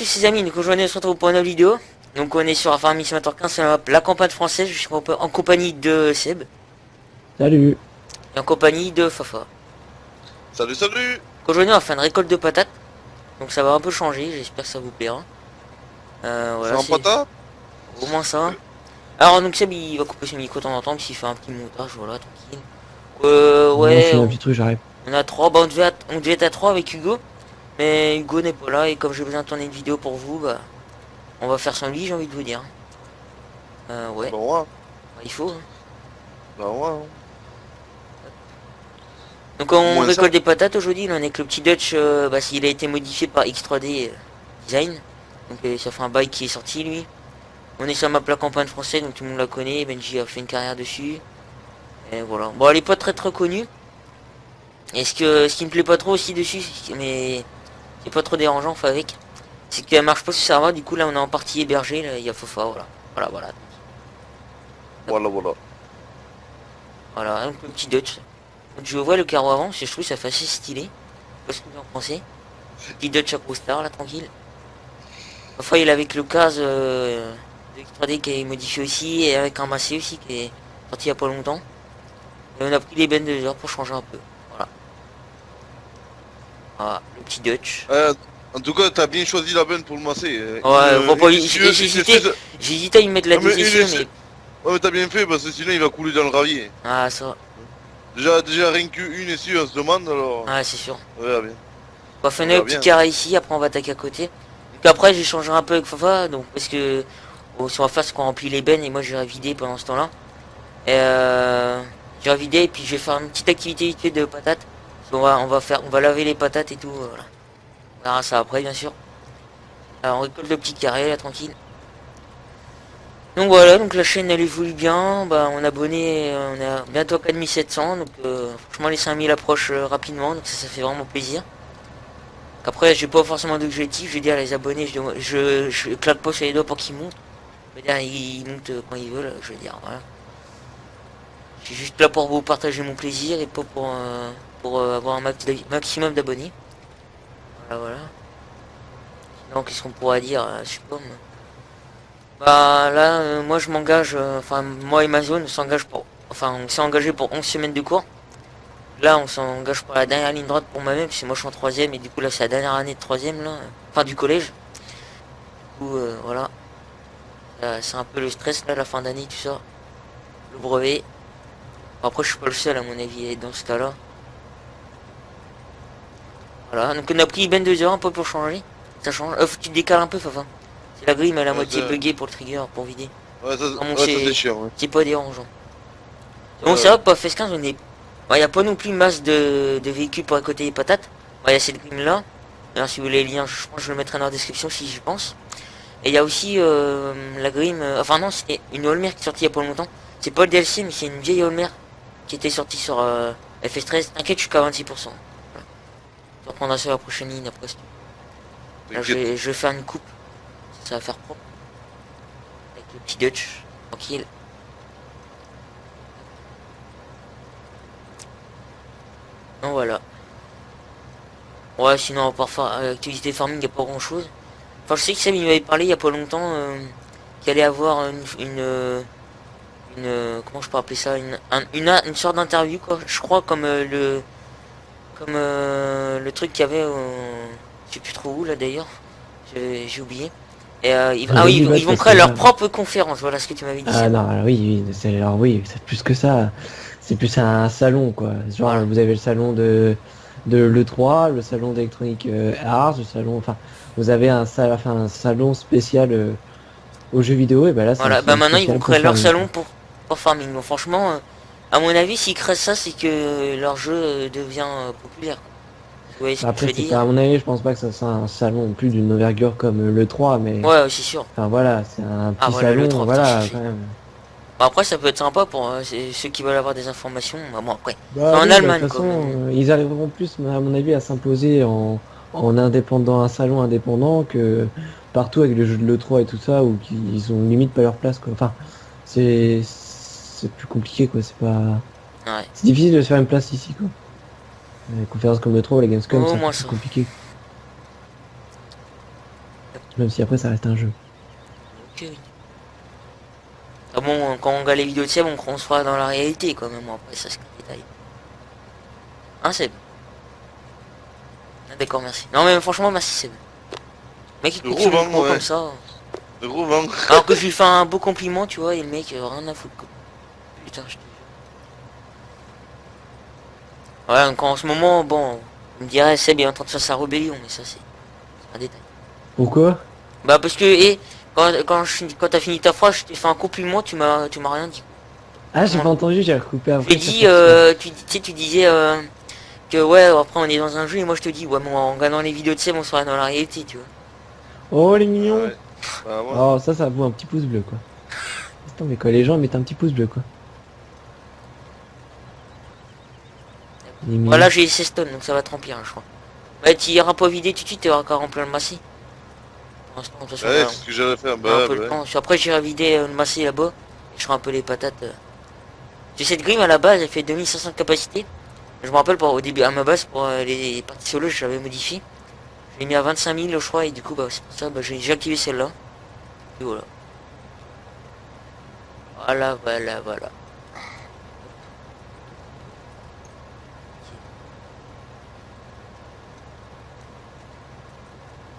tous les amis, donc aujourd'hui on se retrouve pour une nouvelle vidéo. Donc on est sur Farming Simulator 15, c'est la campagne française, je suis en compagnie de Seb. Salut. Et en compagnie de Fafa. Salut, salut. Donc aujourd'hui on va faire une récolte de patates. Donc ça va un peu changer, j'espère que ça vous plaira. C'est Voilà, un c'est patate. au moins ça. Alors donc Seb il va couper son micro de temps en temps, s'il fait un petit montage, voilà, tranquille. Moi, je Ouais, fais un petit truc, j'arrive. on a 3, bah on devait être à 3 avec Hugo. Mais Hugo n'est pas là et comme j'ai besoin de tourner une vidéo pour vous, bah on va faire sans lui, j'ai envie de vous dire. Ouais, Bah ouais. il faut. Hein. Bah ouais. Donc on Moins récolte ça. des patates aujourd'hui, là on est avec le petit Dutch, il a été modifié par X3D Design. Donc ça fait un bail qui est sorti lui. On est sur ma plaque campagne française, donc tout le monde la connaît, Benji a fait une carrière dessus. Et voilà. Bon elle est pas très connue. Et ce qui me plaît pas trop aussi dessus, mais c'est pas trop dérangeant, enfin avec, c'est qu'elle marche pas sur serveur, du coup là on est en partie hébergé, là il y a Fofa, voilà. Voilà. Voilà, donc le petit Dutch. Donc je vois le carreau avant, je trouve ça fait assez stylé. Je sais pas ce que vous en pensez. Petit Dutch à Star là tranquille. Parfois il est avec le case de X3D qui est modifié aussi et avec un massé aussi qui est sorti il y a pas longtemps. Et on a pris les bennes de heures pour changer un peu. Voilà, le petit Dutch. En tout cas, t'as bien choisi la benne pour le masser. Ouais, bon, Une j'hésitais à y mettre la Non, mais décision mais. Ouais, mais t'as bien fait parce que sinon il va couler dans le gravier. Ah ça. Déjà rien qu'une ici, on se demande alors. Ouais c'est sûr. On verra bien. On va faire On un verra petit bien. carré ici, après on va attaquer à côté. Donc après j'ai changé un peu avec Fafa, donc parce que bon, ce qu'on va faire c'est qu'on remplit les bennes et moi j'irai vider pendant ce temps-là. Et j'irai vider et puis je vais faire une petite activité vite fait de patates. On va laver les patates et tout, voilà. On verra ça après bien sûr. Alors on récolte le petit carré là tranquille. Donc voilà, donc la chaîne elle évolue bien, bah on abonné, on a bientôt 4700, donc franchement les 5000 approchent rapidement, donc ça fait vraiment plaisir. Après j'ai pas forcément d'objectif, je vais dire les abonnés, je claque pas sur les doigts pour qu'ils montent. Je veux dire ils montent quand ils veulent, je veux dire voilà. Je suis juste là pour vous partager mon plaisir et pas pour avoir un maximum d'abonnés. Voilà. Sinon qu'est-ce qu'on pourrait dire, je sais pas moi. Bah là moi je m'engage, enfin moi et ma zone on s'engage pour. Enfin on s'est engagé pour 11 semaines de cours. Là on s'engage pour la dernière ligne droite pour moi-même, parce que moi je suis en troisième et du coup là c'est la dernière année de troisième là. Enfin du collège. Du coup voilà. C'est un peu le stress là la fin d'année tout ça. Le brevet. Bon, après je suis pas le seul à mon avis dans ce cas là. Voilà, donc on a pris Ben 2 heures un peu pour changer. Ça change. Faut que tu te décales un peu Fafa. C'est la grille mais elle est à moitié buggée pour le trigger pour vider. Ouais, ça, Vraiment, ouais, ça c'est chiant. Ouais. c'est pas dérangeant. Bon ça va pas FS15 on est. Bon, y a pas non plus masse de véhicules pour récolter les patates. Bon, y a cette grille là. Alors si vous voulez les liens, je pense que je le mettrai dans la description si j'y pense. Et il y a aussi la Grim, enfin non, c'était une Holmer qui est sortie il y a pas longtemps. C'est pas le DLC, mais c'est une vieille Holmer qui était sortie sur FS13. T'inquiète, je suis qu'à 26%. Voilà. Tu reprendras sur la prochaine ligne après. Là, je vais faire une coupe. Ça va faire propre. Avec le petit Dutch. Tranquille. Donc voilà. Ouais, sinon, à part activité farming, il n'y a pas grand chose. Enfin, je sais que Sam il m'avait parlé il y a pas longtemps qu'il allait avoir comment je peux appeler ça, une sorte d'interview quoi. Je crois comme le truc qu'il y avait, je sais plus trop où là d'ailleurs. J'ai oublié. Et ah oui, ils vont créer leur propre conférence. Voilà ce que tu m'avais dit. Ah non, alors oui, c'est plus que ça. C'est plus un salon, quoi. Genre, Voilà. vous avez le salon de l'E3, le salon d'Electronic Arts, le salon... Enfin, vous avez un salon spécial aux jeux vidéo, et ben là, c'est un Voilà. Bah salon maintenant ils vont spécial pour créer leur Farming, salon quoi. pour farming. Donc franchement, à mon avis, s'ils créent ça, c'est que leur jeu devient populaire. Vous voyez ce que je Après, veux c'est dire? pas, à mon avis, je pense pas que ça soit un salon plus d'une envergure comme le 3, mais... Ouais, c'est sûr. Enfin, voilà, c'est un Ah petit voilà le salon, 3 putain, voilà, quand même. Bon, après ça peut être sympa pour ceux qui veulent avoir des informations. Bah bon après. C'est Bah en oui, bah, de Allemagne toute quoi. façon, ils arriveront plus, à mon avis, à s'imposer en indépendant, un salon indépendant que partout avec le jeu de l'E3 et tout ça, où ils ont limite pas leur place, quoi. Enfin, c'est plus compliqué, quoi. Ouais. C'est difficile de se faire une place ici, quoi. Les conférences comme l'E3 ou la Gamescom, Au c'est un peu moins plus ça. compliqué. Même si après ça reste un jeu. Ok. Ah bon, quand on regarde les vidéos de Seb, on se croit dans la réalité quand même. Bon, après, ça c'est un détail. Hein, Seb? Ah, d'accord, merci. Non, mais franchement, merci Seb. Mec, il Le coupe gros sur le vent, micro ouais. comme ça. Le gros vent. Alors que je lui fais un beau compliment, tu vois, et le mec, rien à foutre. Quoi. Putain, je te jure. Ouais, donc en ce moment, bon, on me dirait Seb est en train de faire sa rébellion, mais ça c'est un détail. Pourquoi? Bah parce que, quand t'as fini ta phrase, je t'ai fait un compliment, tu m'as rien dit. Ah, j'ai Ouais. pas entendu, j'ai recoupé Tu après. dit, tu sais, tu disais que ouais, après on est dans un jeu, et moi je te dis, ouais, bon, en regardant les vidéos de Seb, on serait dans la réalité, tu vois. Oh, les Ah mignons. ouais. Bah ouais. Oh, ça vaut un petit pouce bleu, quoi. Attends, mais quoi, les gens mettent un petit pouce bleu, quoi. Les mignons. Voilà, j'ai 16 tonnes, donc ça va te remplir, hein, je crois. Ouais, tu iras pas vider tout de suite, tu auras qu'à remplir le massif. Pour l'instant, de toute façon, Ouais, là, c'est ce que j'allais faire. on a un Bah peu le ouais. temps. Après, j'irai vider le massif là-bas, et je ferai un peu les patates. J'ai cette grime à la base, elle fait 2500 de capacité. Je me rappelle au début à ma base pour les parties solo, je l'avais modifié. Je l'ai mis à 25 000 je crois et du coup bah c'est pour ça bah, j'ai activé celle-là. Et voilà. Voilà.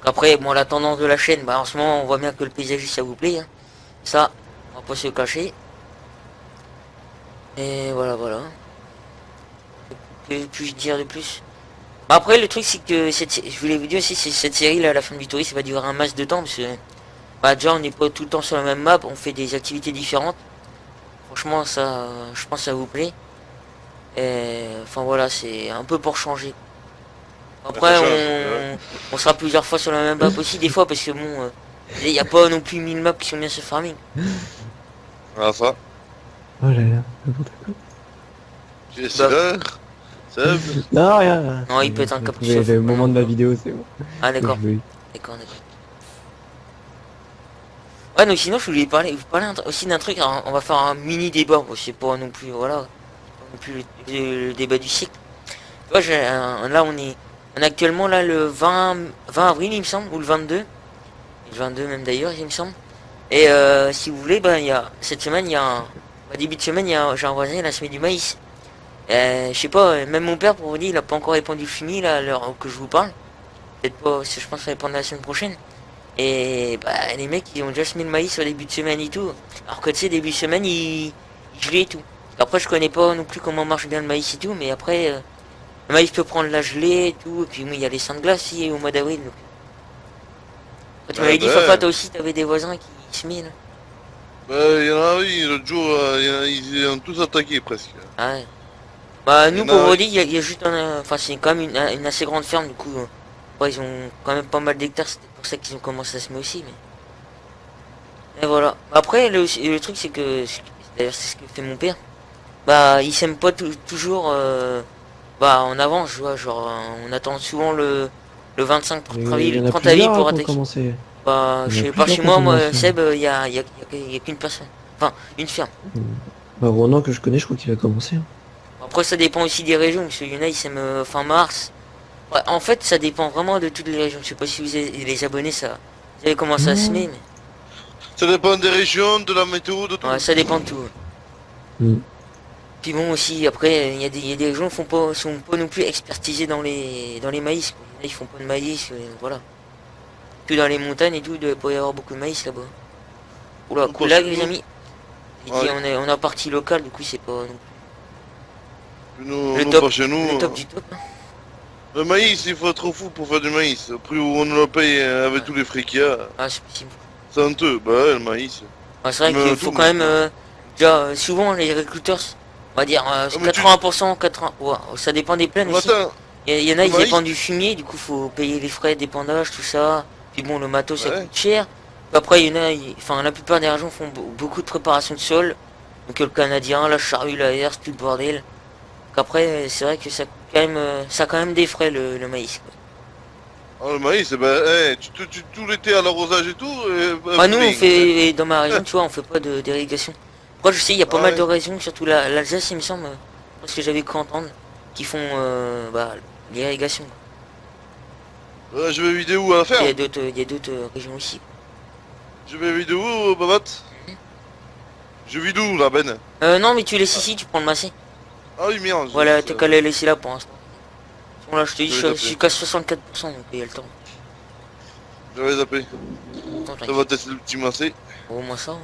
Après bon la tendance de la chaîne, bah en ce moment on voit bien que le paysagiste ça vous plaît. Hein. Ça, on va pas se le cacher. Et voilà. Que puis-je dire de plus? Bah, après le truc c'est que je voulais vous dire aussi c'est cette série là, la fin du touriste, ça va durer un masse de temps parce que bah déjà on n'est pas tout le temps sur la même map, on fait des activités différentes. Franchement ça je pense que ça vous plaît. Et enfin voilà, c'est un peu pour changer. Après Ça change, ouais. on sera plusieurs fois sur la même map aussi des fois parce que bon il n'y a pas non plus 1000 maps qui sont bien sur farming. Ah ça. Oh là là, n'importe quoi. C'est l'heure. Seb. Non, rien. Non, il peut être un J'ai capricieux, trouvé le faut pas moment de non ma plus. vidéo, c'est bon. Ah d'accord, Je veux. d'accord. Ouais donc sinon je voulais vous parler aussi d'un truc, alors, on va faire un mini débat, bon, c'est pas non plus voilà, pas non plus le débat du siècle. Tu vois, là on est actuellement là le 20 avril il me semble, ou le 22. Le 22 même d'ailleurs il me semble. Et si vous voulez, ben il y a cette semaine il y a début de semaine j'ai un voisin il a semé du maïs. Je sais pas, même mon père pour vous dire il a pas encore répandu le fumier là à l'heure que je vous parle. Peut-être pas, je pense que ça va répondre la semaine prochaine. Et bah les mecs ils ont déjà semé le maïs au début de semaine et tout. Alors que tu sais début de semaine ils gelaient et tout. Après je connais pas non plus comment marche bien le maïs et tout, mais après le maïs peut prendre la gelée et tout, et puis oui il y a les seins de glace aussi au mois d'avril. Donc. Quand tu m'avais dit Fafa toi aussi t'avais des voisins qui semaient là. Bah il y en a oui, l'autre jour, ils ont tous attaqué presque. Ah ouais. Bah Il y nous en pour a, vous oui. dire il y a juste enfin c'est quand même une assez grande ferme du coup. Ouais, ils ont quand même pas mal d'hectares, c'était pour ça qu'ils ont commencé à semer aussi mais. Et voilà. Après le truc c'est que d'ailleurs c'est ce que fait mon père. Bah il sème pas toujours bah en avance, je vois, genre on attend souvent le 25 pour travailler, Il y le en a 30 avril plusieurs hein, pour qui ont attaquer. commencé. Bah Il y je en a sais pas plusieurs chez qui ont moi commencé. Seb y a qu'une personne. Enfin une ferme. Bah, Ronan que je connais, je crois qu'il a commencé. Hein. Après ça dépend aussi des régions, parce qu'il y en a ils sèment fin mars. Ouais, en fait ça dépend vraiment de toutes les régions. Je sais pas si vous avez les abonnés ça. Vous avez commencé à Non. semer mais. Ça dépend des régions, de la météo, de tout. Ouais, ça dépend de tout. Mm. Puis bon aussi après il y a des régions qui sont pas non plus expertisés dans les maïs. Quoi. Ils font pas de maïs, voilà. Puis dans les montagnes et tout, il doit pas y avoir beaucoup de maïs là-bas. Oula, Ou cool pas là chez les nous. amis. J'ai Ouais. dit on a partie locale, du coup c'est pas non Nous, plus nous, top. pas chez nous. Le top du top. Hein. Le maïs, il faut être trop fou pour faire du maïs. Au prix où on nous le paye avec Ouais. tous les frics qu'il y a, Ah c'est possible. c'est honteux. Bah ouais, le maïs. Ouais, c'est vrai Mais qu'il faut tout, quand même déjà souvent les agriculteurs, on va dire mais tu- 80%, 80, ouais, ça dépend des plaines Mais aussi. attends, Il y en a le ils maïs, dépendent du fumier, du coup faut payer les frais d'épandage, tout ça. Puis bon le matos ça ouais. coûte cher. Puis après il y en a, enfin la plupart des régions font beaucoup de préparation de sol. Donc le canadien, la charrue, la herse, tout le bordel. Donc après c'est vrai que ça coûte quand même, ça a quand même des frais le maïs. Quoi. Ah, le maïs, tout l'été à l'arrosage et tout. Bah, nous on bling. fait dans ma région tu vois on fait pas d'irrigation. Après je sais il y a pas Ah mal de ouais. régions, surtout l'Alsace il me semble, parce que j'avais cru entendre, qui font bah, l'irrigation. Je vais vidéo à la ferme. Il y a d'autres régions aussi. Je vais vidéo, Babat. Je vis d'où, la benne? Non, mais tu laisses ici, tu prends le massé. Ah oui, merde. Voilà, t'as qu'à les laisser là pour l'instant. Bon, là, je te dis, Je vais je suis qu'à 64%, donc il y a le temps. J'avais zappé. Attends, Ça t'inquiète. va tester le petit massé. Au moins ça. Hein.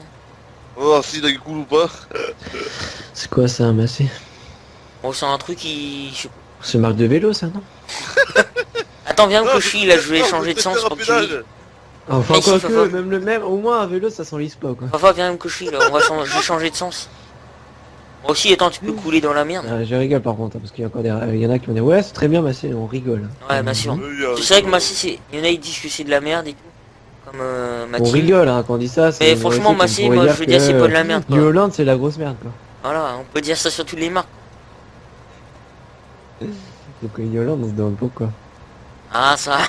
On va voir s'il a cool ou pas. C'est quoi ça, un massé? Bon, c'est un truc qui... C'est une marque de vélo, ça, non? Attends, viens où Non, que je suis, là, je vais non, changer de tester sens un pour que tu vis. pédale. Enfin, Mais si, quoi faut que, pas. même, au moins un vélo, ça s'enlise pas, quoi. Enfin, viens où que je suis, là, je vais changer de sens. Moi aussi, attends, tu peux couler dans la merde. Ah, je rigole par contre, hein, parce qu'il y a encore il y en a qui vont dire ouais c'est très bien Massé, on rigole. Ouais, bien sûr. C'est vrai que Massy, c'est... Il y en a qui disent que c'est de la merde et tout. Comme On Mathilde. rigole hein, quand on dit ça. Mais on franchement, aussi, Massy, on pourrait moi, je dire veux dire, c'est que pas de la merde, New quoi. Holland c'est la grosse merde quoi. Voilà, on peut dire ça sur toutes les marques. Donc New Holland on se demande pourquoi. Ah, ça.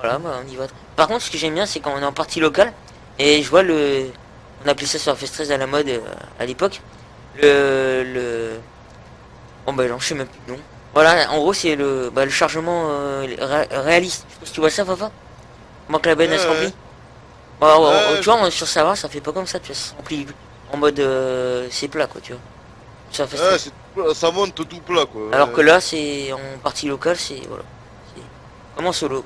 Voilà, bah, on y va. Par contre, ce que j'aime bien, c'est quand on est en partie locale, et je vois le... On appelait ça sur Fest 13 à la mode à l'époque. Bon, bah, je sais même plus le nom. Voilà, en gros, c'est le chargement réaliste. Je sais pas si tu vois ça, Fafa. Comment que la benne, elle se Ouais, remplit. Bah, Ouais, tu vois, sur Sava, ça fait pas comme ça, tu vois, ça se remplit en mode c'est plat, quoi, tu vois. Sur Fest 13. ça monte tout plat, quoi. Alors que là, c'est en partie locale, c'est... Voilà. C'est vraiment solo.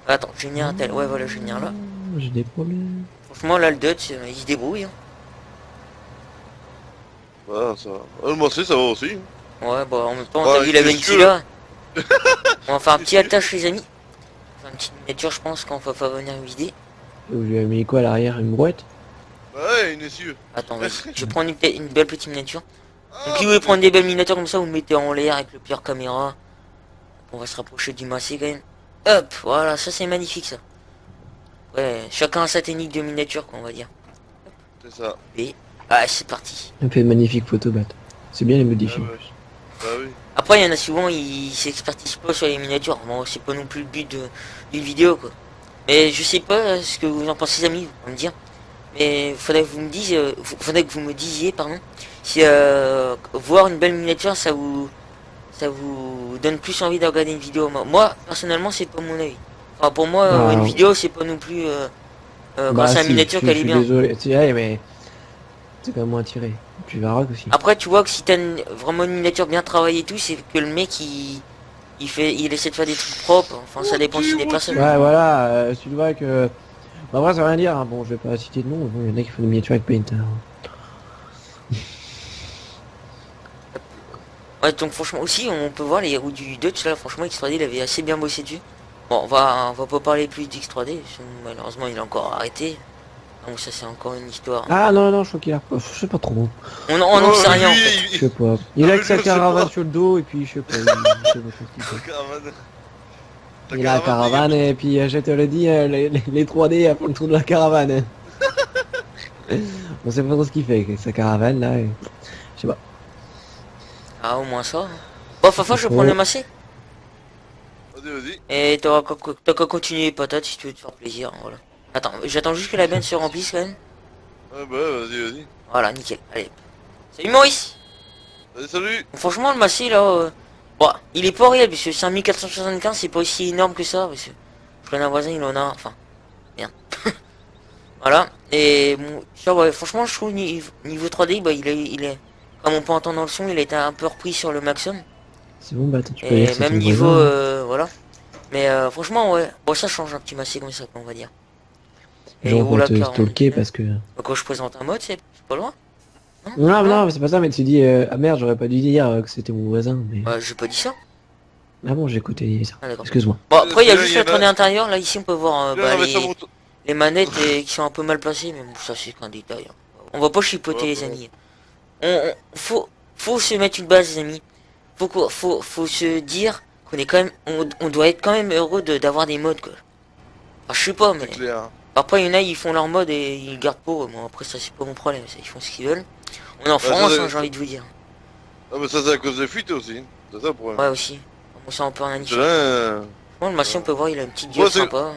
Attends, je vais venir à tel. Ouais, voilà, je vais venir là. J'ai des problèmes. Franchement, là, le Dutch, il se débrouille. Hein. Voilà, ça va. Le massé, ça va aussi. Ouais, bah, en même temps, Ouais, t'as vu la qu'est-ce benne que- qu'il a. On va faire un petit attache, les amis. On va faire une petite miniature, je pense, quand on va venir vider. Vous lui avez mis quoi à l'arrière, une brouette? Ouais, une essieu. Attends, vas-y. Je vais prendre une belle petite miniature. Donc, si vous voulez prendre des belles miniatures comme ça, vous le mettez en l'air avec le pire caméra. On va se rapprocher du massé quand même. Hop, voilà, ça c'est magnifique ça. Ouais, chacun a sa technique de miniature, quoi, on va dire. C'est ça. Et, ah, c'est parti. On fait une magnifique photo bat. C'est bien les modifier. Bah oui. Après, il y en a souvent, ils s'expertisent pas sur les miniatures. Bon, c'est pas non plus le but d'une vidéo, quoi. Mais je sais pas ce que vous en pensez, amis, vous pouvez me dire. Mais faudrait que vous me disiez, pardon, si voir une belle miniature, ça vous donne plus envie de regarder une vidéo. Moi, personnellement, c'est pas mon avis. Enfin, pour moi, Ah, une non. vidéo, c'est pas non plus Bah, grâce à la si, miniature qu'elle je est suis bien. désolé. Si, ouais, mais c'est quand même moins tiré. Puis Varrock aussi. Après, tu vois que si t'as vraiment une miniature bien travaillée et tout, c'est que le mec, il essaie de faire des trucs propres. Enfin, ça dépend aussi des personnes. Ouais, voilà, tu vois que. Bah, après, ça veut rien dire. Hein. Bon, je vais pas citer de nom, mais bon, il y en a qui font des miniatures avec Paint. Hein. Ouais, donc franchement aussi, on peut voir les roues du Dutch là. Franchement, X3D, il avait assez bien bossé dessus. Bon, on va pas parler plus d'X3D. Malheureusement, il a encore arrêté. Donc ça, c'est encore une histoire. Ah non, non, je crois qu'il a. Je sais pas trop. On n'en sait rien en fait. Je sais pas. Il Ah, a mais que sa je sais caravane pas. sur le dos et puis je sais pas. Je sais pas ce qu'il fait. Caravane. Ta Il a la caravane et puis je te le dis, les 3D font le tour de la caravane. Hein. On sait pas trop ce qu'il fait avec sa caravane là. Et... Je sais pas. Ah, au moins ça. Bon, Fafa, je vais prendre le massé. Vas-y. Et t'as qu'à continuer les patates si tu veux te faire plaisir. Voilà. Attends, j'attends juste que la benne se remplisse quand même. Ouais, bah, vas-y. Voilà, nickel. Allez. Salut Maurice. Salut. Franchement, le massé là, bon, il est pas réel parce que c'est un 1475, c'est pas aussi énorme que ça. Parce que je connais un voisin, il en a. Enfin, merde. Voilà. Et bon, ça, ouais, franchement, je trouve niveau 3D, bah, il est. Comme on peut entendre dans le son, il a été un peu repris sur le maximum. C'est bon, bah tu peux Et dire c'est même ton niveau, voisin. voilà. Mais franchement, ouais. Bon, ça change un petit massé comme ça, on va dire. Et Genre roule pour à te 40. stalker parce que. Quand je présente un mode, c'est pas loin. Non, non, mais c'est pas ça, mais tu dis, ah merde, j'aurais pas dû dire que c'était mon voisin, mais. Ouais, j'ai pas dit ça. Ah bon, j'ai écouté ça. Ah, d'accord. Excuse-moi. Bon, après, il y a Là, juste il y en le a- 3D intérieur. Là, ici, on peut voir Viens, on va sur mon- les manettes qui sont un peu mal placées, mais bon, ça, c'est qu'un détail. Hein. On va pas chipoter, Ouais, les ouais. amis. Faut se mettre une base, les amis. Faut se dire qu'on est quand même, on doit être quand même heureux d'avoir des modes, quoi. Enfin, je sais pas, mais C'est clair. après, il y en a, ils font leur mode et ils gardent pour eux. Bon, après, ça, c'est pas mon problème. Ça, ils font ce qu'ils veulent. On est en ça, France, c'est- hein, j'ai envie de vous dire. Ah, mais ça, c'est à cause des fuites aussi. C'est ça le problème. Ouais, aussi. Bon, ça, on peut en C'est indiquer. là, Bon, le massif, on peut voir, il a une petite Ouais, gueule c'est- sympa.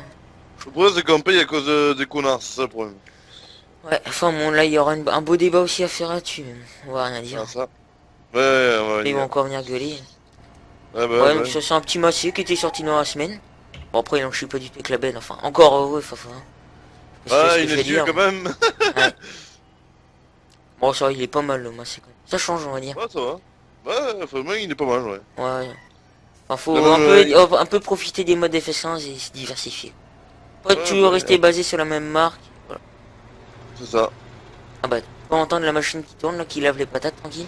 le problème, c'est qu'on paye à cause des connards. C'est ça le problème. Ouais, enfin bon, là il y aura un beau débat aussi à faire là-dessus. On va rien dire. Ah, ça. Ouais, on va Ils vont dire. encore venir gueuler. Ah bah, Ouais, ouais. donc ça c'est un petit massé qui était sorti dans la semaine. Bon après il en chie pas du tout avec la benne, enfin encore ouais, enfin. Je sais Ah, ce que il je est vais dessus dire. quand même. Ouais. Bon ça va, il est pas mal le massé quand même. Ça change on va dire. Ouais, ça va. Ouais, vraiment, il est pas mal, ouais. Ouais. Enfin Il a faut même, un peu profiter des modes F5 et se diversifier. Pas ouais, toujours bah, rester basé sur la même marque. Voilà. c'est ça. Ah bah, on va entendre la machine qui tourne là, qui lave les patates tranquille.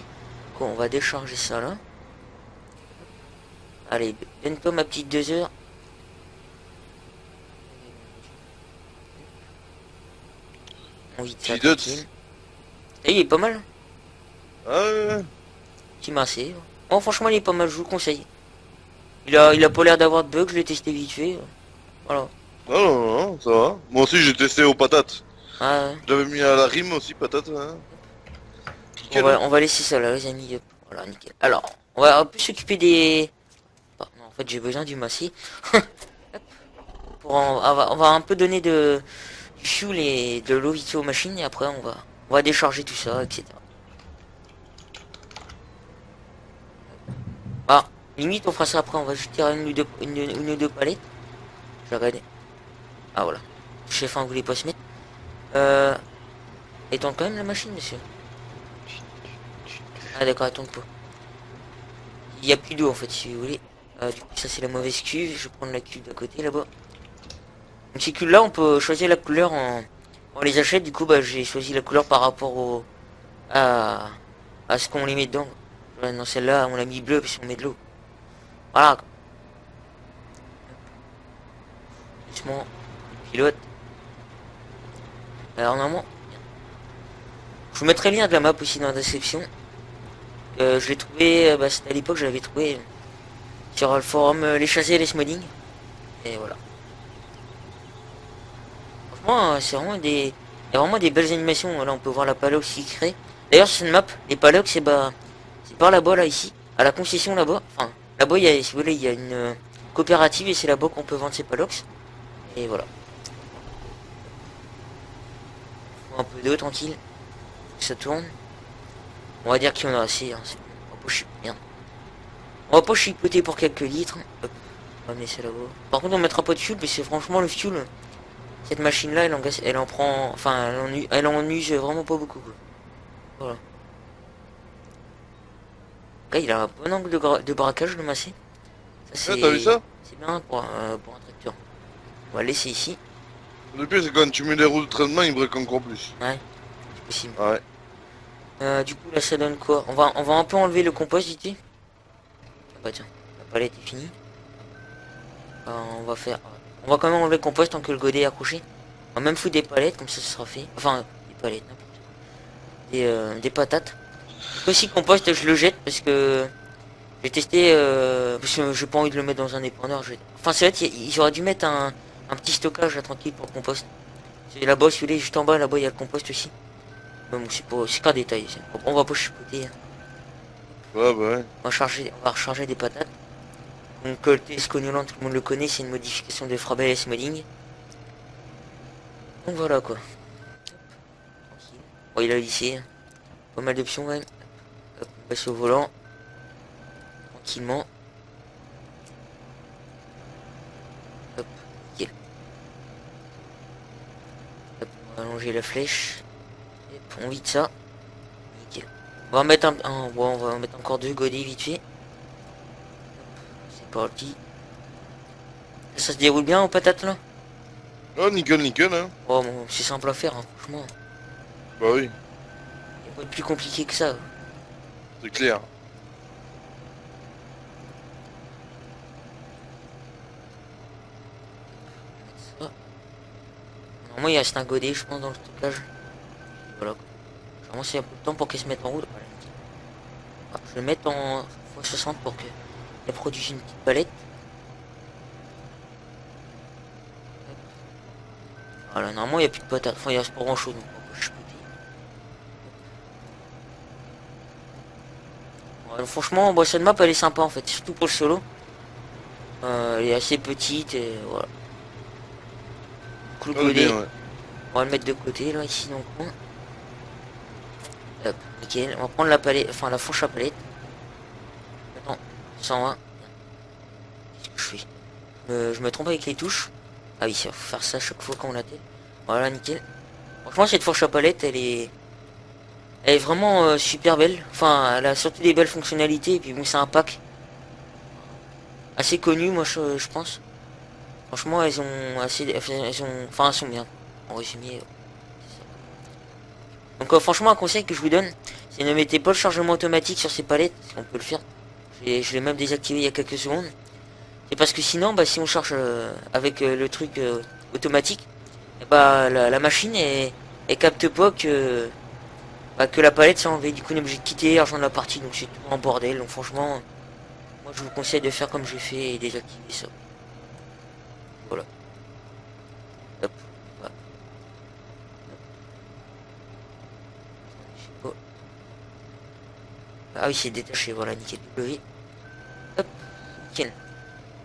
Donc, on va décharger ça là. Allez, bientôt ma petite 2 heures. On vide ça Petit tranquille. Et il est pas mal. Ah, ouais. Petit massé. Bon franchement il est pas mal, je vous le conseille. Il a pas l'air d'avoir de bugs, je l'ai testé vite fait. Voilà. Non, non, non, ça va. Moi aussi, j'ai testé aux patates. Ah, ouais. Je l'avais mis à la rime aussi, patate. Hein. Nickel, hein. On va laisser ça là les amis. Voilà, nickel. Alors, on va un peu s'occuper des... Ah, non, en fait j'ai besoin du massé. On va un peu donner du fuel et de l'eau vite fait aux machines et après on va décharger tout ça, etc. Ah, limite on fera ça après, on va juste tirer une ou deux palettes. Je vais regarder. Ah voilà. Le chef voulait pas se mettre. Étends quand même la machine monsieur. Ah d'accord, attends pas. Il y a plus d'eau en fait si vous voulez. Du coup ça c'est la mauvaise cuve, je vais prendre la cuve d'à côté là-bas. Donc ces cuves là on peut choisir la couleur on les achète, du coup bah j'ai choisi la couleur par rapport à, à ce qu'on les met dedans. Ouais, dans celle-là on l'a mis bleu parce qu'on met de l'eau. Voilà. Doucement, pilote. Alors normalement, je vous mettrai le lien de la map aussi dans la description. Je l'ai trouvé, bah, c'était à l'époque je l'avais trouvé sur le forum Les Chassés et les Smodding. Et voilà. Franchement, c'est vraiment des... Il y a vraiment des belles animations. Là on peut voir la Palox qui crée. D'ailleurs sur cette map, les Palox c'est par là-bas là ici. À la concession là-bas. Enfin, là-bas il y a, si vous voulez, il y a une coopérative et c'est là-bas qu'on peut vendre ses Palox. Et voilà. Un peu d'eau tranquille. Ça tourne. On va dire qu'il y en a assez. Hein. On va pas chipoter pour quelques litres. Hop. On va mettre ça là-bas. Par contre on mettra pas de fuel parce que franchement le fuel, cette machine là elle en prend. Enfin elle en use vraiment pas beaucoup quoi. Voilà. Là il a un bon angle de braquage le massé. Ça Ouais, t'as vu ça? c'est bien pour un tracteur. On va le laisser ici. Le pire, c'est quand tu mets les roues de traitement, ils breakent encore plus. Ouais, c'est possible. Ouais. Du coup là ça donne quoi? On va un peu enlever le compost ici. Ah bah tiens, la palette est finie. On va quand même enlever le compost tant que le godet est accroché. On va même foutre des palettes comme ça sera fait. Enfin des palettes, n'importe. Des patates. Aussi compost je le jette parce que j'ai testé parce que j'ai pas envie de le mettre dans un épandeur. Enfin c'est vrai ils auraient dû mettre un petit stockage là, tranquille pour le compost. C'est là-bas si vous voulez juste en bas là-bas il y a le compost aussi. Mais bon c'est qu'un détail. On va pas chipoter. Ouais, bah ouais. On va recharger des patates. Donc le TS Cognolant, tout le monde le connaît, c'est une modification de Frabel S Modding. Donc voilà quoi. Tranquille. Bon il a lissé. Pas mal d'options quand même. Hop, on passe au volant. Tranquillement. Hop, nickel. Hop, on va allonger la flèche. Hop, on vide ça. Nickel. On va mettre on va mettre encore 2 godets vite fait. C'est parti. Ça se déroule bien aux patates là? Oh, nickel, nickel, hein. Oh bon, c'est simple à faire, hein, franchement. Bah oui, Il n'y a pas de plus compliqué que ça. c'est clair. Ça. Normalement il reste un godet je pense dans le stockage. Voilà. Vraiment c'est un peu de temps pour qu'il se mette en route. Voilà. Ah, je vais le mettre en x60 pour qu'il produise une petite palette. Voilà, normalement il n'y a plus de patates. Enfin il reste pas grand chose donc on va pas chipoter. Voilà, franchement bon, cette map elle est sympa en fait, surtout pour le solo. Elle est assez petite et voilà. Oh, bien, ouais. On va le mettre de côté là ici dans le coin. Hop, nickel. On va prendre la palette, enfin la fourche à palette. Attends, 120. je me trompe avec les touches. Ah oui, il faut faire ça chaque fois qu'on la tête. Voilà, nickel. Franchement, cette fourche à palette, elle est vraiment super belle. Enfin, elle a surtout des belles fonctionnalités. Et puis bon, c'est un pack assez connu, moi, je pense. Franchement, elles ont assez, elles sont bien. En résumé. Donc, franchement, un conseil que je vous donne, c'est ne mettez pas le chargement automatique sur ces palettes. On peut le faire. Je l'ai même désactivé il y a quelques secondes. C'est parce que sinon, bah, si on charge avec le truc automatique, et bah, la machine, elle capte pas que la palette s'est enlevée. Du coup, on est obligé de quitter, rejoindre la partie. Donc, c'est tout un bordel. Donc, franchement, moi, je vous conseille de faire comme j'ai fait et désactiver ça. Voilà. Hop. Voilà. Je sais pas. Ah oui, c'est détaché. Voilà, nickel. W. Hop. Nickel.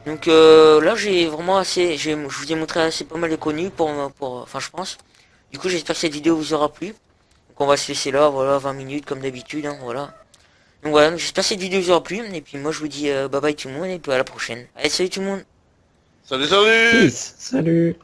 Donc là j'ai vraiment assez, je vous ai montré assez pas mal de contenu enfin je pense. Du coup j'espère que cette vidéo vous aura plu. Donc on va se laisser là, voilà, 20 minutes comme d'habitude, hein, voilà. Donc voilà, j'espère que cette vidéo vous aura plu. Et puis moi je vous dis bye bye tout le monde et puis à la prochaine. Allez salut tout le monde. Salut, salut! Peace. Salut.